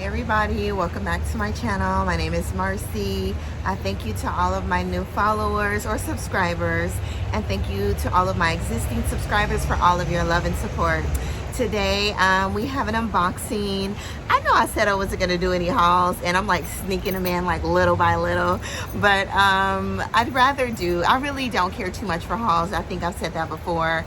Everybody, welcome back to my channel. My name is Marcy. I thank you to all of my new followers or subscribers, and thank you to all of my existing subscribers for all of your love and support. Today we have an unboxing. I know I said I wasn't gonna do any hauls, and I'm like sneaking them in like little by little, but I really don't care too much for hauls. I think I've said that before.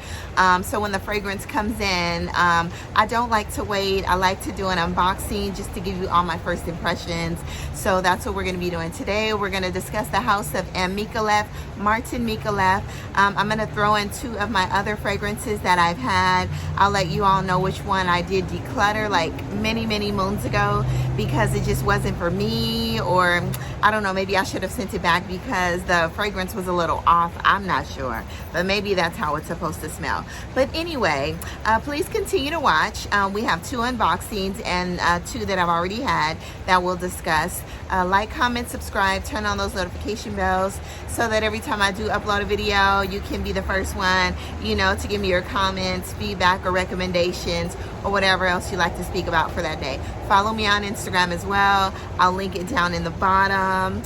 So when the fragrance comes in, I don't like to wait. I like to do an unboxing just to give you all my first impressions. So that's what we're gonna be doing today. We're gonna discuss the house of Micallef, Martine Micallef. I'm gonna throw in two of my other fragrances that I've had. I'll let you all know which one I did declutter like many moons ago because it just wasn't for me, or I don't know, maybe I should have sent it back because the fragrance was a little off. I'm not sure, but maybe that's how it's supposed to smell. But anyway, please continue to watch. We have two unboxings and two that I've already had that we'll discuss. Like, comment, subscribe, turn on those notification bells so that every time I do upload a video, you can be the first one, to give me your comments, feedback, or recommendations, or whatever else you like to speak about for that day. Follow me on Instagram as well. I'll link it down in the bottom.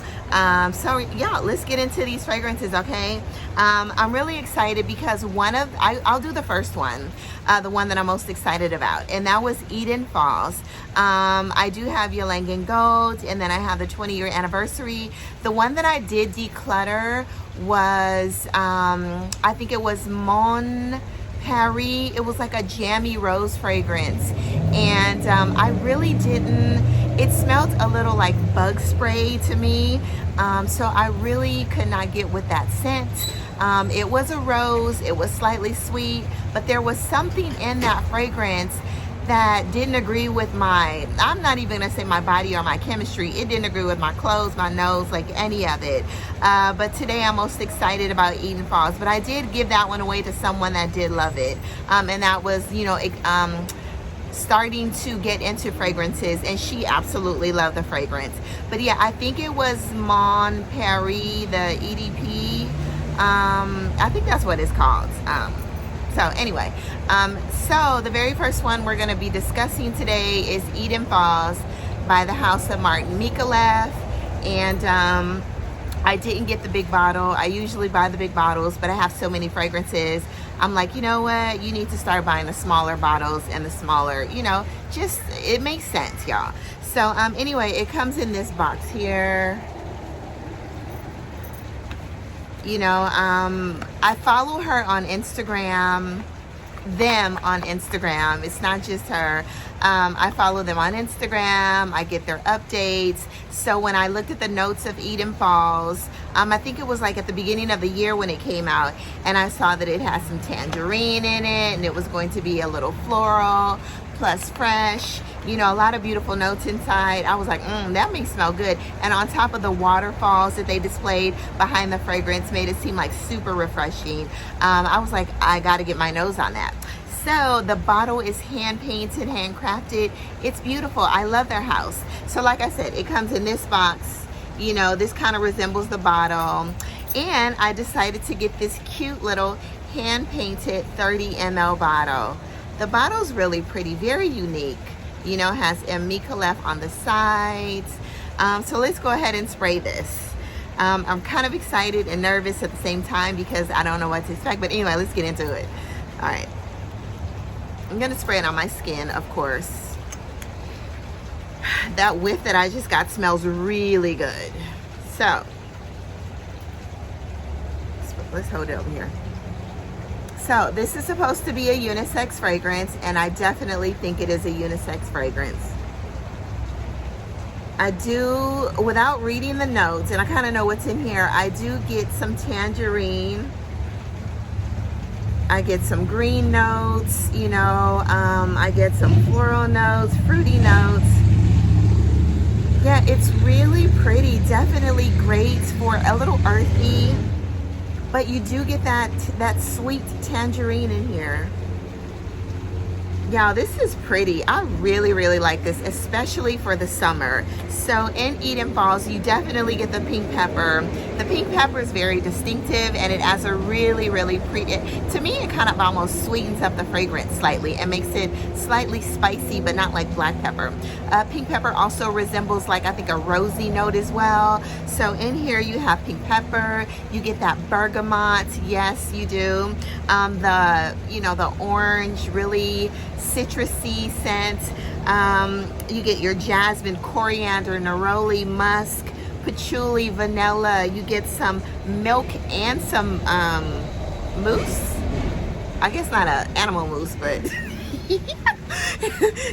So yeah, let's get into these fragrances, okay? I'm really excited because I'll do the first one, the one that I'm most excited about, and that was EdenFalls. I do have Ylang in gold, and then I have the 20-year anniversary. The one that I did declutter was, I think it was Mon Paris. It was like a jammy rose fragrance, and I really didn't, it smelled a little like bug spray to me, so I really could not get with that scent. It was a rose, it was slightly sweet, but there was something in that fragrance that didn't agree with I'm not even gonna say my body or my chemistry. It didn't agree with my clothes, my nose, like any of it. But today I'm most excited about EdenFalls. But I did give that one away to someone that did love it. And that was, starting to get into fragrances, and she absolutely loved the fragrance. But yeah, I think it was Mon Paris, the EDP. I think that's what it's called. So anyway, so the very first one we're going to be discussing today is EdenFalls by the house of Martine Micallef. And I didn't get the big bottle. I usually buy the big bottles, but I have so many fragrances. I'm like, you know what? You need to start buying the smaller bottles and the smaller, just, it makes sense, y'all. So anyway, it comes in this box here. I follow her on Instagram, them on Instagram. It's not just her. I follow them on Instagram. I get their updates. So when I looked at the notes of EdenFalls, I think it was like at the beginning of the year when it came out, and I saw that it had some tangerine in it, and it was going to be a little floral plus fresh, a lot of beautiful notes inside. I was like, that may smell good. And on top of the waterfalls that they displayed behind the fragrance made it seem like super refreshing. I was like, I gotta get my nose on that. So the bottle is hand painted, handcrafted. It's beautiful. I love their house. So like I said, it comes in this box. This kind of resembles the bottle. And I decided to get this cute little hand painted 30 ml bottle. The bottle's really pretty, very unique. Has Micallef on the sides. So let's go ahead and spray this. I'm kind of excited and nervous at the same time because I don't know what to expect. But anyway, let's get into it. All right. I'm gonna spray it on my skin, of course. That whiff that I just got smells really good. So let's hold it over here. So this is supposed to be a unisex fragrance, and I definitely think it is a unisex fragrance. I do, without reading the notes, and I kind of know what's in here, I do get some tangerine. I get some green notes, I get some floral notes, fruity notes. Yeah, it's really pretty. Definitely great for a little earthy. But you do get that sweet tangerine in here. Y'all, this is pretty. I really like this, especially for the summer. So in EdenFalls, you definitely get the pink pepper, The pink pepper is very distinctive, and it has a really to me it kind of almost sweetens up the fragrance slightly and makes it slightly spicy, but not like black pepper. Pink pepper also resembles, like, I think a rosy note as well. So in here you have pink pepper, you get that bergamot, yes you do, the orange, really citrusy scent. You get your jasmine, coriander, neroli, musk, patchouli, vanilla. You get some milk and some mousse. I guess not an animal mousse, but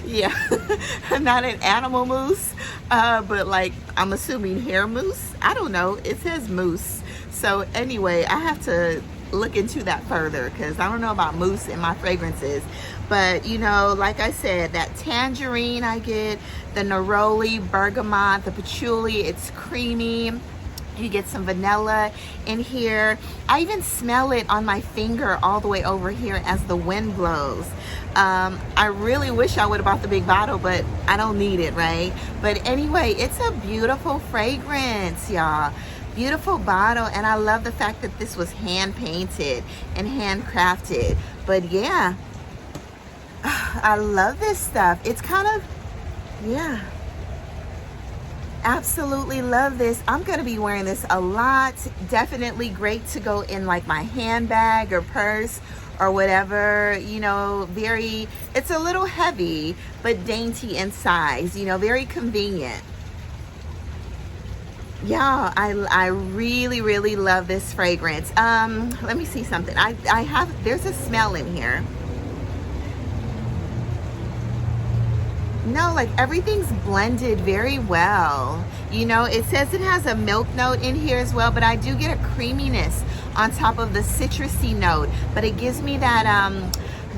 yeah, not an animal mousse, but like I'm assuming hair mousse. I don't know. It says mousse. So anyway, I have to look into that further because I don't know about mousse in my fragrances. But like I said, that tangerine I get, the neroli, bergamot, the patchouli, it's creamy. You get some vanilla in here. I even smell it on my finger all the way over here as the wind blows. I really wish I would have bought the big bottle, but I don't need it, right? But anyway, it's a beautiful fragrance, y'all. Beautiful bottle, and I love the fact that this was hand painted and handcrafted. But yeah, I love this stuff. It's kind of, yeah, absolutely love this. I'm gonna be wearing this a lot. Definitely great to go in like my handbag or purse or whatever, it's a little heavy but dainty in size, very convenient. Yeah, I really love this fragrance. Let me see something. There's a smell in here. No, like everything's blended very well. It says it has a milk note in here as well, but I do get a creaminess on top of the citrusy note. But it gives me that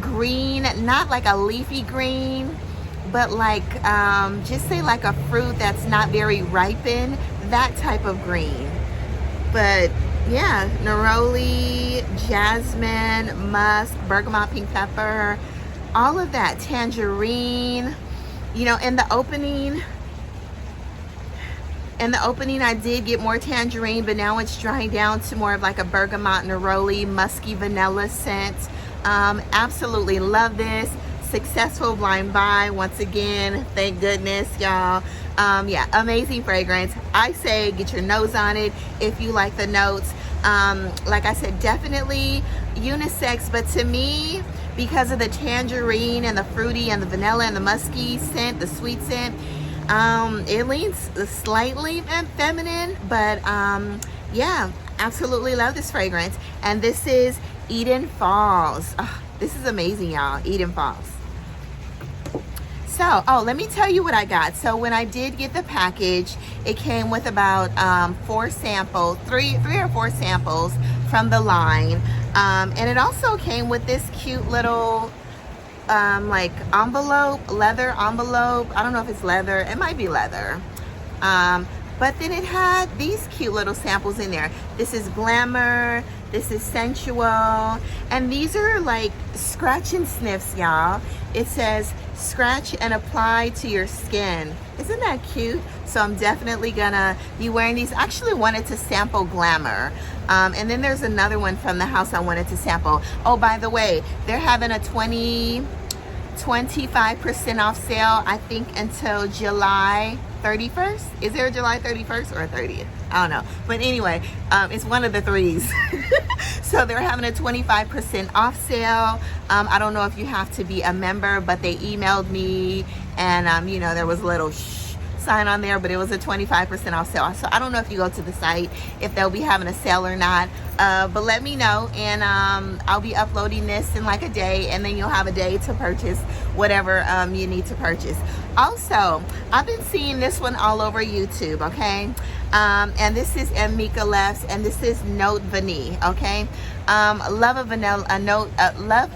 green, not like a leafy green, but like just say like a fruit that's not very ripened, that type of green. But yeah, neroli, jasmine, musk, bergamot, pink pepper, all of that, tangerine. In the opening I did get more tangerine, but now it's drying down to more of like a bergamot, neroli, musky vanilla scent. Absolutely love this. Successful blind buy once again, thank goodness, y'all. Yeah, amazing fragrance. I say get your nose on it if you like the notes. Like I said, definitely unisex, but to me, because of the tangerine and the fruity and the vanilla and the musky scent, the sweet scent, it leans slightly feminine, but yeah, absolutely love this fragrance. And this is EdenFalls. Oh, this is amazing, y'all. EdenFalls. So, let me tell you what I got. So when I did get the package, it came with about 3 or 4 samples from the line. And it also came with this cute little like envelope, leather envelope. I don't know if it's leather. It might be leather. But then it had these cute little samples in there. This is Glamour. This is Sensual. And these are like scratch and sniffs, y'all. It says scratch and apply to your skin. Isn't that cute? So I'm definitely gonna be wearing these. I actually wanted to sample Glamour. And then there's another one from the house I wanted to sample. Oh, by the way, they're having a 25% off sale, I think, until July 31st. Is there a July 31st or a 30th? I don't know. But anyway, it's one of the threes. So they're having a 25% off sale. I don't know if you have to be a member, but they emailed me and, there was a little sign on there, but it was a 25% off sale. So I don't know if you go to the site if they'll be having a sale or not, but let me know, and I'll be uploading this in like a day, and then you'll have a day to purchase whatever you need to purchase. Also, I've been seeing this one all over YouTube, okay? And this is Micallef's, and this is Note Vanille, okay? Love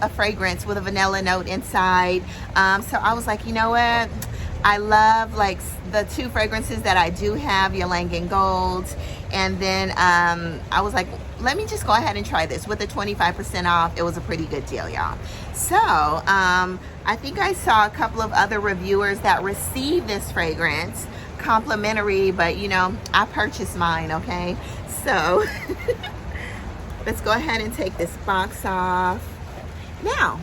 a fragrance with a vanilla note inside. So I was like, you know what? I love like the 2 fragrances that I do have, Ylang and Gold. And then I was like, let me just go ahead and try this with the 25% off. It was a pretty good deal, y'all. So I think I saw a couple of other reviewers that received this fragrance complimentary, but you know, I purchased mine, okay? So let's go ahead and take this box off. Now,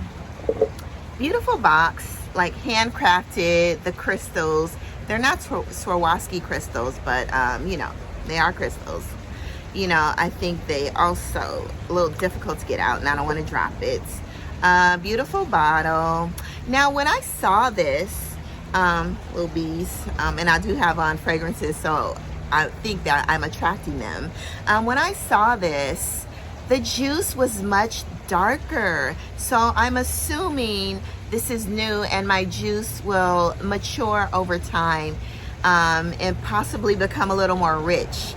beautiful box, like handcrafted, the crystals. They're not Swarovski crystals, but you know, they are crystals. You know, I think they also a little difficult to get out, and I don't want to drop it. Beautiful bottle. Now, when I saw this, little bees, and I do have on fragrances, so I think that I'm attracting them. When I saw this, the juice was much darker, so I'm assuming this is new and my juice will mature over time, and possibly become a little more rich.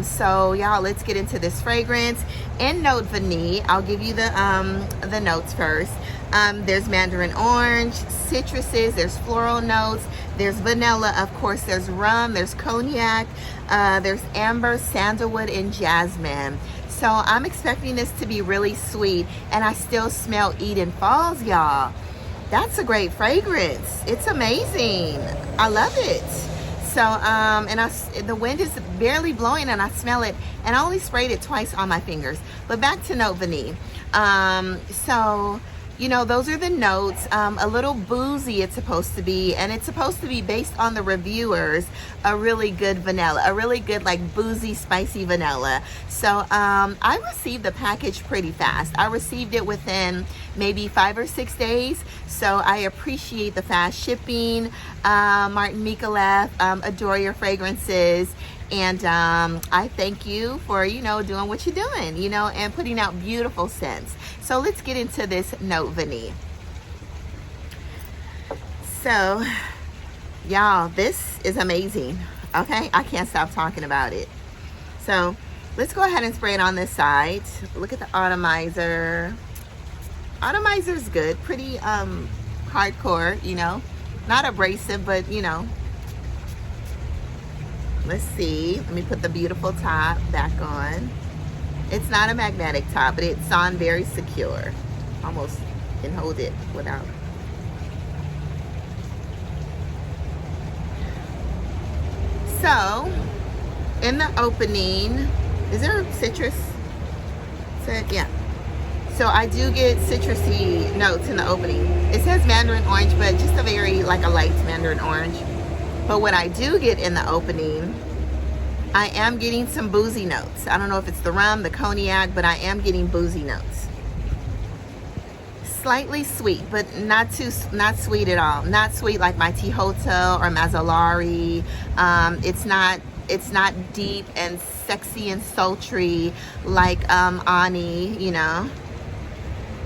So y'all, let's get into this fragrance. In note vanille, I'll give you the notes first. There's Mandarin Orange, citruses, there's floral notes, there's vanilla, of course, there's rum, there's cognac, there's amber, sandalwood, and jasmine. So I'm expecting this to be really sweet, and I still smell EdenFalls, y'all. That's a great fragrance. It's amazing. I love it. So, and the wind is barely blowing and I smell it, and I only sprayed it twice on my fingers. But back to note vanille. So, you know, those are the notes. A little boozy it's supposed to be, and it's supposed to be, based on the reviewers, a really good vanilla, a really good like boozy, spicy vanilla. So I received the package pretty fast. I received it within maybe 5 or 6 days. So I appreciate the fast shipping. Martine Micallef, adore your fragrances. And I thank you for, you know, doing what you're doing, you know, and putting out beautiful scents. So let's get into this note vanille. So, y'all, this is amazing. Okay, I can't stop talking about it. So let's go ahead and spray it on this side. Look at the atomizer. Atomizer's good, pretty hardcore, you know, not abrasive, but you know. Let's see, let me put the beautiful top back on. It's not a magnetic top, but it's on very secure. Almost can hold it without. So, in the opening, is there citrus? Yeah. So I do get citrusy notes in the opening. It says Mandarin Orange, but just a very, like a light Mandarin Orange. But what I do get in the opening, I am getting some boozy notes. I don't know if it's the rum, the cognac, but I am getting boozy notes. Slightly sweet, but not sweet at all. Not sweet like my Tihoto or Mazzolari. It's not deep and sexy and sultry like Ani, you know.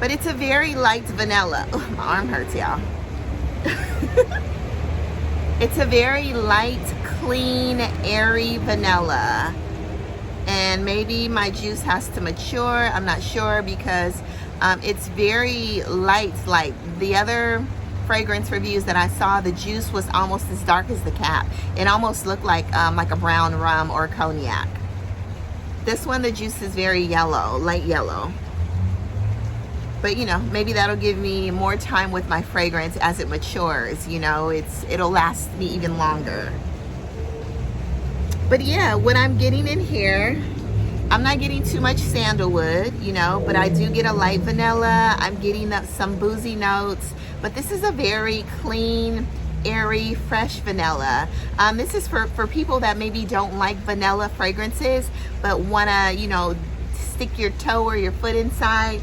But it's a very light vanilla. Oh, my arm hurts, y'all. It's a very light, clean, airy vanilla. And maybe my juice has to mature. I'm not sure, because it's very light. Like the other fragrance reviews that I saw, the juice was almost as dark as the cap. It almost looked like a brown rum or cognac. This one, the juice is very yellow, light yellow. But you know, maybe that'll give me more time with my fragrance as it matures. You know, it'll last me even longer. But yeah, what I'm getting in here, I'm not getting too much sandalwood, you know, but I do get a light vanilla. I'm getting some boozy notes, but this is a very clean, airy, fresh vanilla. This is for people that maybe don't like vanilla fragrances, but wanna, you know, stick your toe or your foot inside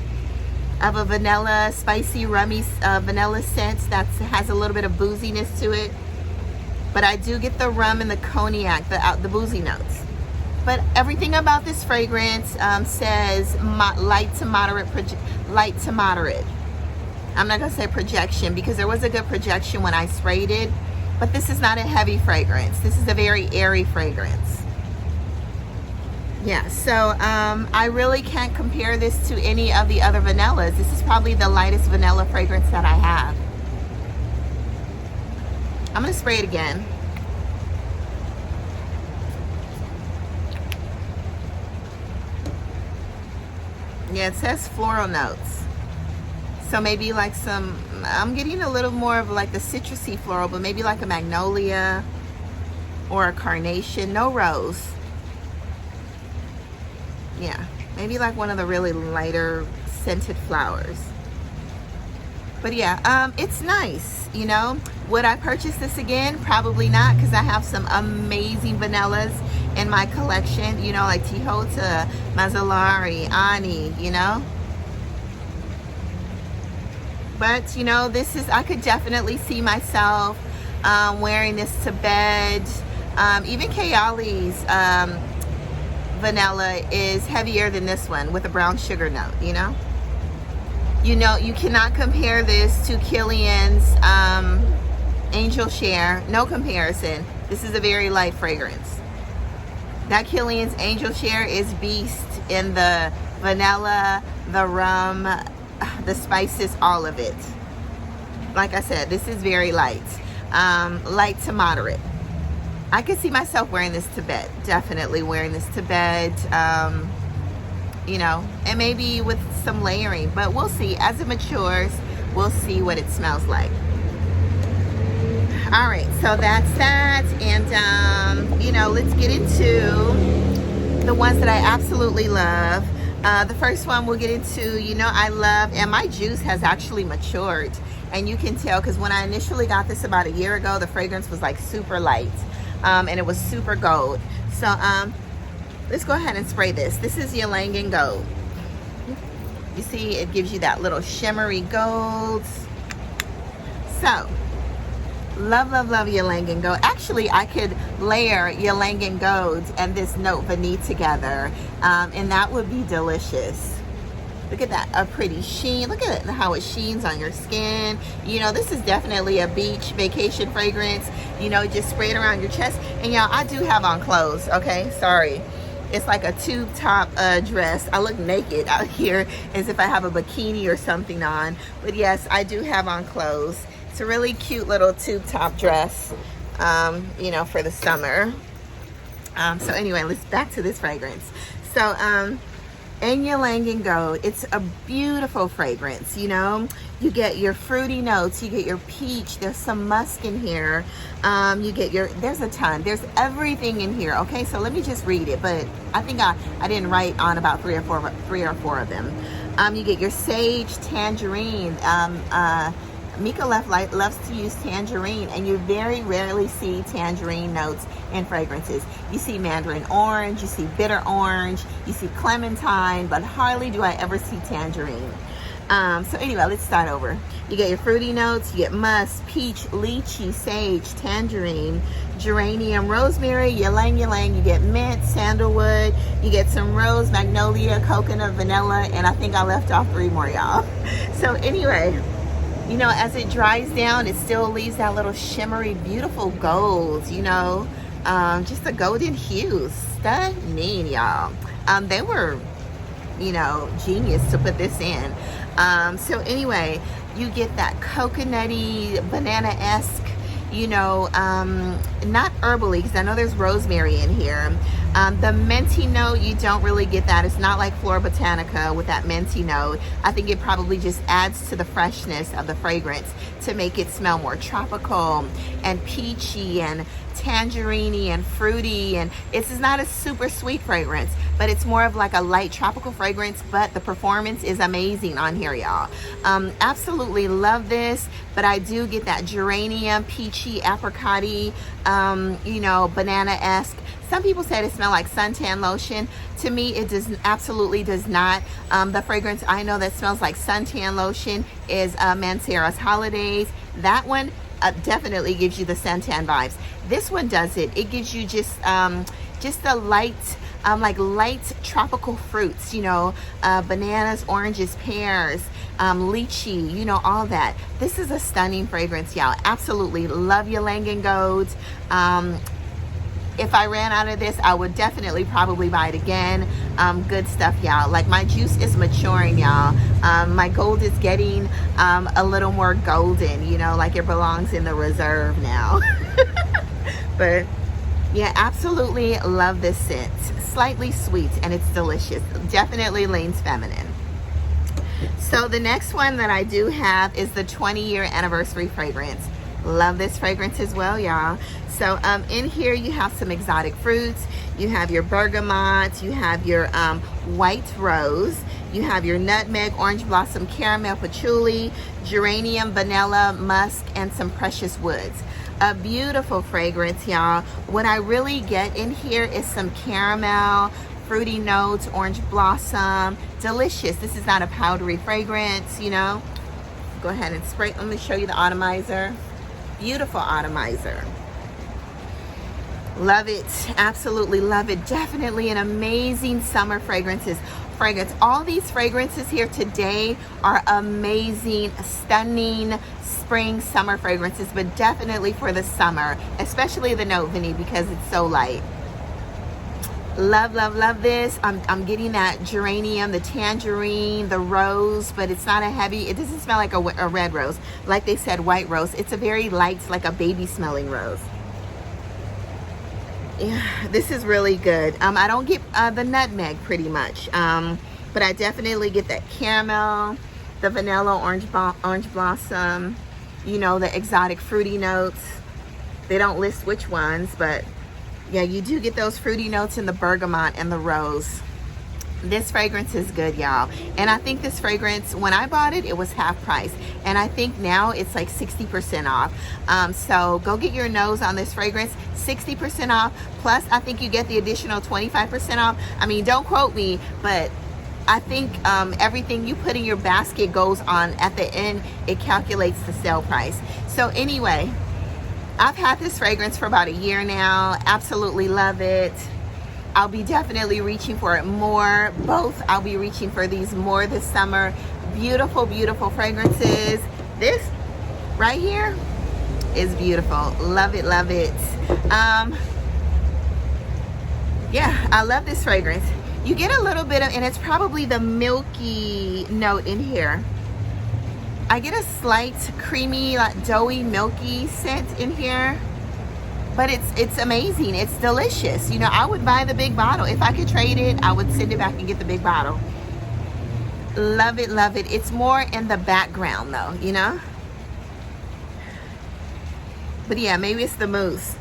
of a vanilla, spicy, rummy vanilla scent that has a little bit of booziness to it. But I do get the rum and the cognac, the boozy notes. But everything about this fragrance says light to moderate. I'm not gonna say projection, because there was a good projection when I sprayed it, but this is not a heavy fragrance. This is a very airy fragrance. Yeah, so I really can't compare this to any of the other vanillas. This is probably the lightest vanilla fragrance that I have. I'm gonna spray it again. Yeah, it says floral notes. So maybe like I'm getting a little more of like the citrusy floral, but maybe like a magnolia. or a carnation. No rose. Yeah, maybe like one of the really lighter scented flowers. But yeah, it's nice, you know. Would I purchase this again? Probably not, because I have some amazing vanillas in my collection, you know, like Tihota, Mazzolari, Ani, you know. But, you know, this is, I could definitely see myself wearing this to bed. Even Kayali's vanilla is heavier than this one with a brown sugar note, you know. You know, you cannot compare this to Kilian's Angel Share. No comparison. This is a very light fragrance. That Kilian's Angel Share is beast in the vanilla, the rum, the spices, all of it. Like I said, this is very light. Light to moderate. I could see myself wearing this to bed. Definitely wearing this to bed. You know, and maybe with some layering, but we'll see. As it matures, we'll see what it smells like. All right, so that's that. And you know, let's get into the ones that I absolutely love. The first one we'll get into, you know, I love, and my juice has actually matured, and you can tell because when I initially got this about a year ago, the fragrance was like super light, and it was super gold. So let's go ahead and spray this. This is Ylang and Gold. You see, it gives you that little shimmery gold. So, love, love, love Ylang and Gold. Actually, I could layer Ylang and Gold and this Note Vanille together, and that would be delicious. Look at that, a pretty sheen. Look at it, how it sheens on your skin. You know, this is definitely a beach vacation fragrance. You know, just spray it around your chest. And y'all, I do have on clothes, okay? Sorry. It's like a tube top dress. I look naked out here as if I have a bikini or something on. But yes, I do have on clothes. It's a really cute little tube top dress, you know, for the summer. So anyway, let's back to this fragrance. So, and Ylang and Gold, it's a beautiful fragrance, you know. You get your fruity notes, you get your peach, there's some musk in here, you get your, there's a ton, there's everything in here. Okay, so let me just read it, but I think I didn't write on about three or four of them. You get your sage, tangerine. Micallef loves to use tangerine, and you very rarely see tangerine notes in fragrances. You see mandarin orange, you see bitter orange, you see clementine, but hardly do I ever see tangerine. So anyway, let's start over. You get your fruity notes, you get musk, peach, lychee, sage, tangerine, geranium, rosemary, ylang ylang, you get mint, sandalwood, you get some rose, magnolia, coconut, vanilla, and I think I left off 3 more, y'all. So anyway, you know, as it dries down, it still leaves that little shimmery, beautiful gold, you know, just a golden hue. Stunning, y'all. They were, you know, genius to put this in. So anyway, you get that coconutty, banana-esque, you know, not herbally, because I know there's rosemary in here. The minty note, you don't really get that. It's not like Flora Botanica with that minty note. I think it probably just adds to the freshness of the fragrance to make it smell more tropical and peachy and tangerine and fruity. And this is not a super sweet fragrance, but it's more of like a light tropical fragrance, but the performance is amazing on here, y'all. Absolutely love this, but I do get that geranium, peachy, apricot-y, you know, banana-esque. Some people say it smells like suntan lotion. To me, it absolutely does not. The fragrance I know that smells like suntan lotion is Mancera's Holidays. That one definitely gives you the suntan vibes. This one doesn't. It gives you just a light, like light tropical fruits, you know, bananas, oranges, pears, lychee, you know, all that. This is a stunning fragrance, y'all. Absolutely love Ylang and Gold. If I ran out of this, I would definitely probably buy it again. Good stuff, y'all. Like, my juice is maturing, y'all. My gold is getting a little more golden, you know, like it belongs in the reserve now. But yeah, absolutely love this scent. Slightly sweet, and it's delicious. Definitely leans feminine. So the next one that I do have is the 20-year anniversary fragrance. Love this fragrance as well, y'all. So in here you have some exotic fruits. You have your bergamot, you have your white rose, you have your nutmeg, orange blossom, caramel, patchouli, geranium, vanilla, musk, and some precious woods. A beautiful fragrance, y'all. What I really get in here is some caramel, fruity notes, orange blossom. Delicious. This is not a powdery fragrance, you know. Go ahead and spray. Let me show you the atomizer. Beautiful atomizer. Love it. Absolutely love it. Definitely an amazing summer fragrance. All these fragrances here today are amazing, stunning spring, summer fragrances, but definitely for the summer, especially the Note Vanille because it's so light. Love, love, love this. I'm getting that geranium, the tangerine, the rose, but it's not a heavy, it doesn't smell like a red rose. Like they said, white rose. It's a very light, like a baby smelling rose. Yeah, this is really good. I don't get the nutmeg pretty much, but I definitely get that caramel, the vanilla, orange blossom, you know, the exotic fruity notes. They don't list which ones, but yeah, you do get those fruity notes in the bergamot and the rose. This fragrance is good, y'all. And I think this fragrance, when I bought it, it was half price. And I think now it's like 60% off. So go get your nose on this fragrance, 60% off. Plus, I think you get the additional 25% off. I mean, don't quote me, but I think everything you put in your basket goes on at the end. It calculates the sale price. So anyway, I've had this fragrance for about a year now. Absolutely love it. I'll be definitely reaching for it more. Both, I'll be reaching for these more this summer. Beautiful, beautiful fragrances. This right here is beautiful. Love it, love it. Yeah, I love this fragrance. You get a little bit of, and it's probably the milky note in here. I get a slight creamy, like doughy, milky scent in here. But it's amazing. It's delicious. You know, I would buy the big bottle. If I could trade it, I would send it back and get the big bottle. Love it, love it. It's more in the background though, you know? But yeah, maybe it's the mousse.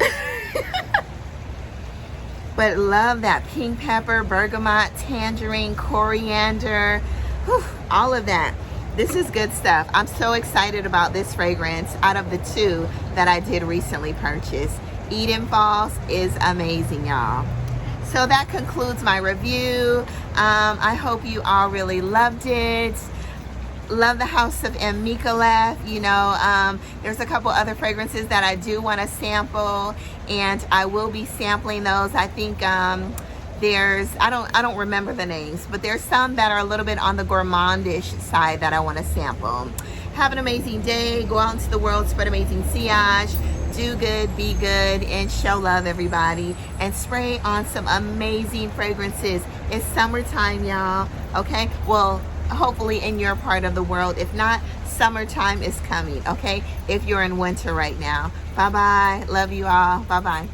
But love that pink pepper, bergamot, tangerine, coriander, whew, all of that. This is good stuff. I'm so excited about this fragrance out of the two that I did recently purchase. EdenFalls is amazing, y'all. So that concludes my review. I hope you all really loved it. Love the house of Micallef. You know, there's a couple other fragrances that I do want to sample, and I will be sampling those. I think there's, I don't remember the names, but there's some that are a little bit on the gourmandish side that I want to sample. Have an amazing day. Go out into the world, spread amazing sillage. Do good, be good, and show love, everybody. And spray on some amazing fragrances. It's summertime, y'all. Okay? Well, hopefully in your part of the world. If not, summertime is coming. Okay? If you're in winter right now. Bye-bye. Love you all. Bye-bye.